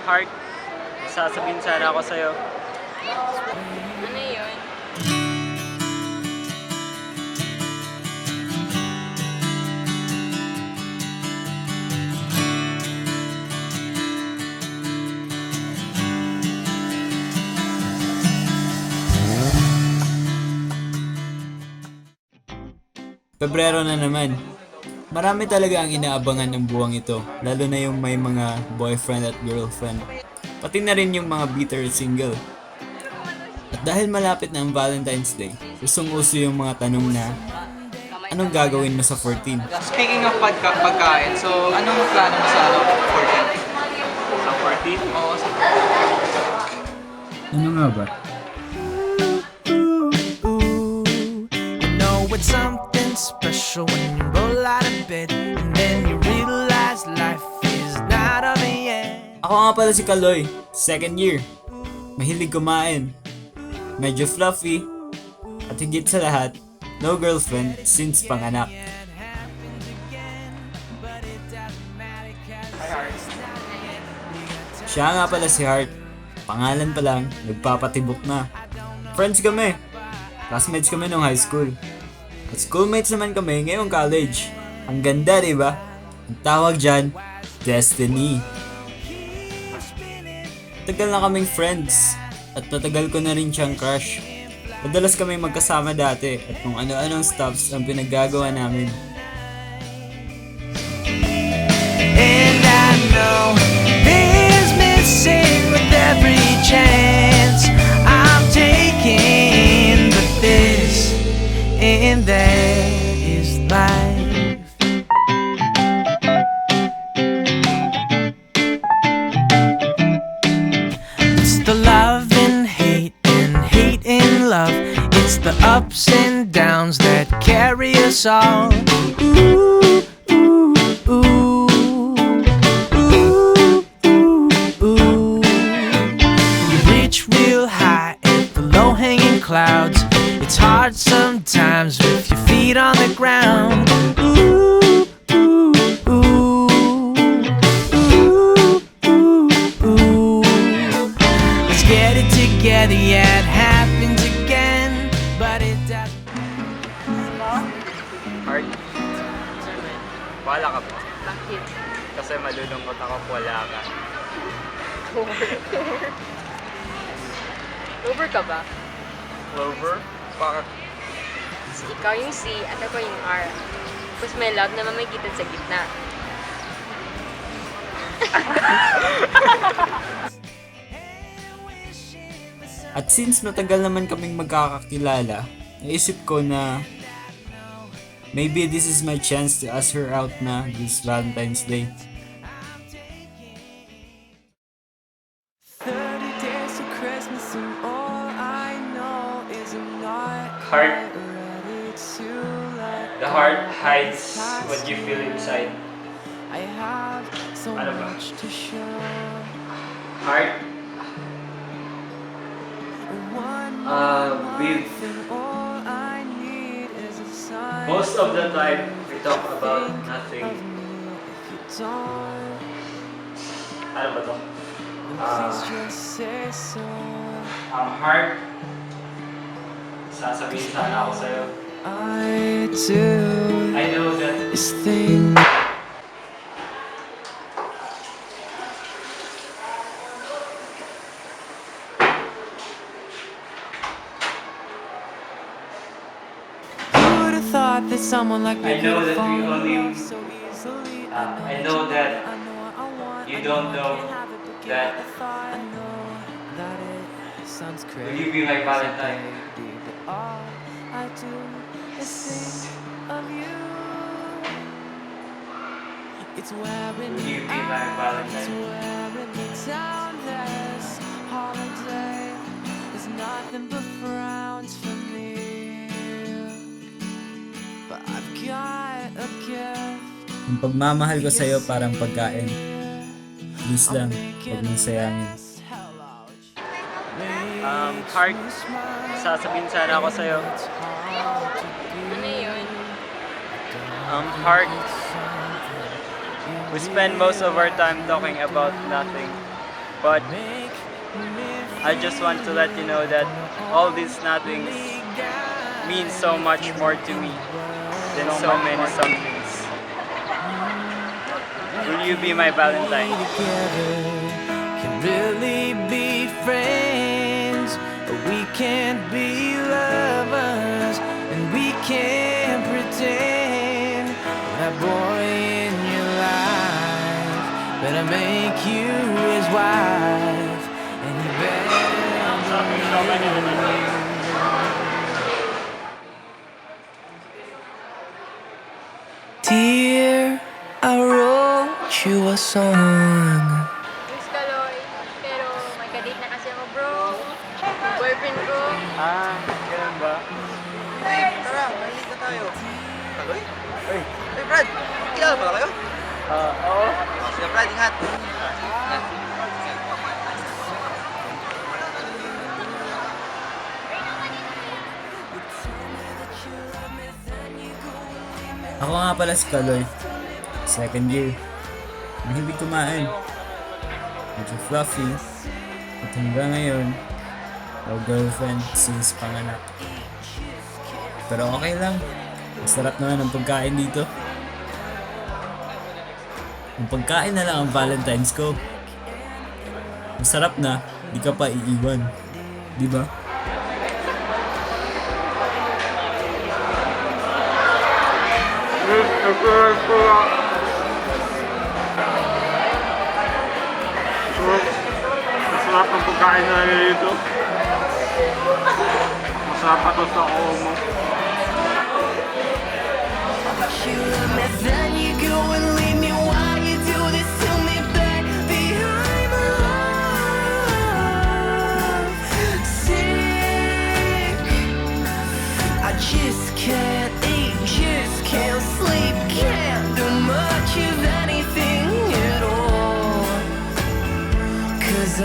Heart, sasabihin sana ako sa'yo. Ano yun? Pebrero na naman. Marami talaga ang inaabangan ng buwang ito, lalo na yung may mga boyfriend at girlfriend. Pati na rin yung mga bitter single. At dahil malapit na ang Valentine's Day, usong-uso yung mga tanong na, anong gagawin mo sa 14? Speaking of pagkain, so anong plano mo sa 14? Sa 14? Oo, sa Ano nga ba? You know it's something special when you roll out of bed and then you realize life is not of the end. Ako nga pala si Kaloy, second year. Mahilig kumain. Medyo fluffy. At higit sa lahat, no girlfriend since panganak. Siya nga pala si Heart. Pangalan pa lang, nagpapatibok na. Friends kami. Classmates kami nung high school. At schoolmates naman kami ngayong college. Ang ganda, diba? Ang tawag dyan, Destiny. Tagal na kaming friends. At matagal ko na rin siyang crush. Madalas kami magkasama dati at kung ano-anong stuffs ang pinaggagawa namin. And I know this missing with every chance I'm taking, but this and that is life. It's the love and hate and love. It's the ups and downs that carry us all. Ooh, ooh, ooh. Ooh, ooh, ooh. You reach real high at the low-hanging clouds. It's hard sometimes with your feet on the ground. Ooh, ooh, ooh. Ooh, ooh, ooh. Let's get it together, yeah, it happens again, but it doesn't. Heart, wala ka ba? Bakit? Kasi malulungkot ako kung wala ka. Over ka ba? Clover? Bakit? Ikaw yung C at ako yung R. Tapos may love na mamagitan sa gitna. At since matagal naman kaming magkakakilala, naisip ko na maybe this is my chance to ask her out na this Valentine's Day. 30 days to Christmas and all I know is I'm not Heart, ready to let the heart hides what you feel inside. I have so Ano ba? much to show. Heart, One we've and all I need is a sign most of the time we talk about nothing. of me. If you don't, Ano ba to? please just say so. Heart, sasabihin sana ako sa'yo. I do I know that this thing. Who would have thought that someone like me I know could that we fall in only- love so easily? I know that I know what I want. you I don't I know can't have it, but give that- it a thought. I know that it sounds will crazy. you be my Valentine? baby, but all I do is think of you. It's wearing Will you me be my out. Valentine? It's wearing me down. This holiday is nothing but frowns for me. But I've got a gift. Ang pagmamahal ko sa'yo parang pagkain. Please lang, huwag mong sayangin. Heart, sasabihin sana ako sa'yo. Ano yun? Heart, we spend most of our time talking about nothing. But I just want to let you know that all these nothings means so much more to me than so many somethings. Will you be my Valentine? Together can really be friends, but we can't be lovers, and we can't pretend. That boy in your life better make you his wife, and he better. Dear, I wrote you a song. Miss Kaloy, pero may kadate na kasi ako, bro. Yung boyfriend ko. Ganun ba? Tara, mahilig na tayo. Kaloy? Hey, Brad! Kilala pala kayo? Oo. Sige, Brad, ingat. Ako nga pala si Kaloy. Second year. Mahilig kumain. Medyo fluffy. At hanggang ngayon, no girlfriend since panganak. Pero okay lang. Masarap naman ang pagkain dito. Ang pagkain na lang ang Valentine's ko. Masarap na, di ka pa iiwan. Di ba? Masarap ang pagkain na dito. Masarap pa to sa mo. You love me, then you go and leave me. Why you do this to me back behind my love? Sick. I just can't eat, just can't sleep, can't do much of anything at all. 'Cause